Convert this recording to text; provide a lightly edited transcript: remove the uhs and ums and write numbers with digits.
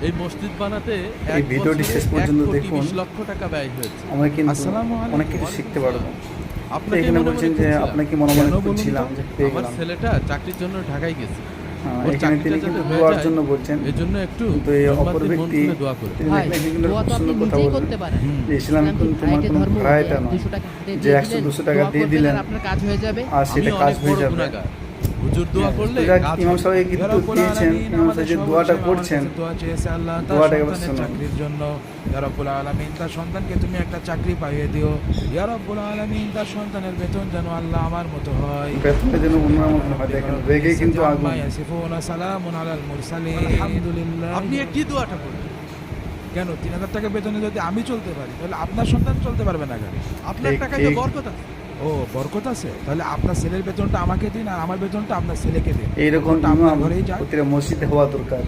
এই মসজিদ বানাতে এই ভিডিওটি শেষ পর্যন্ত দেখুন। 1,20 লক্ষ টাকা ব্যয় হয়েছে। আমরা কিন্তু আসসালামু আলাইকুম। অনেক কিছু শিখতে পারবো। আপনাকে এখানে মনে বলছেন মনে যে খুঁজছিলাম। আপনাকে মনে মনে কেন বলুন খুঁজছিলাম তো? যে পেয়ে আমার গেলাম। ছেলেটা চাকরির জন্য ঢাকায় গেছে। হ্যাঁ, ওর এখানে তিনি চাকরিটা কিন্তু যাতে হয়ে দোয়ার যায়, জন্য বলছেন। এজন্য একটু কিন্তু এই অপর উম্মাদের মন ব্যক্তি খুলে দোয়া করে। তিনি ভাই, দেখলেন কিন্তু দোয়া তো সুন্দর আপনি কথা নিজেই বললেন করতে পারেন। যে ইসলাম ইসলাম কি কিন্তু তোমার ভাইকে কোনো ধর্ম ভাড়া যে এটা নয় 200 টাকা হাতে যে দিয়ে 100 দিলেন, 200 টাকা দোয়া দিয়ে করবেন দিলেন আর আপনার কাজ হয়ে যাবে। আর আমি সেটা কাজ অনেক হয়ে বড় যাবে। গুনাহগার। হুজুর দোয়া করলে যাক, কাজ ইমাম হবে। সাহেব কিন্তু দিয়েছেন, ইমাম সাহেব যে দোয়াটা করছেন দোয়া চেয়েছে আল্লাহ তার দোয়াটা এবার সন্তানের শুনুন। চাকরির জন্য। ইয়া রাব্বুল আলামিন, তার সন্তানকে তুমি একটা চাকরি পাইয়ে দিও। ইয়া রাব্বুল আলামিন, তার সন্তানের বেতন যেন আল্লাহ আমার মতো হয়। বেতনটা যেন অন্যের মতন হয়। দেখেন রেগে কিন্তু আগুন। আম্মা ইয়াসিফুন, সালামুন আলাল মুরসালিন, আলহামদুলিল্লাহ। আপনি কি দোয়াটা করবেন? কেন 3000 টাকা বেতনে যদি আমি চলতে পারি তাহলে আপনার সন্তান চলতে পারবে না কেন? আপনার ঠিক, টাকায় তো ঠিক। বরকত আছে। ও বরকত আছে, তাহলে আপনার ছেলের বেতনটা আমাকে দিন আর আমার বেতনটা আপনার ছেলেকে দিন। এইরকম বেতনটা আপনার ইমাম ঘরেই যাক। প্রতিটা মসজিদে হওয়া দরকার।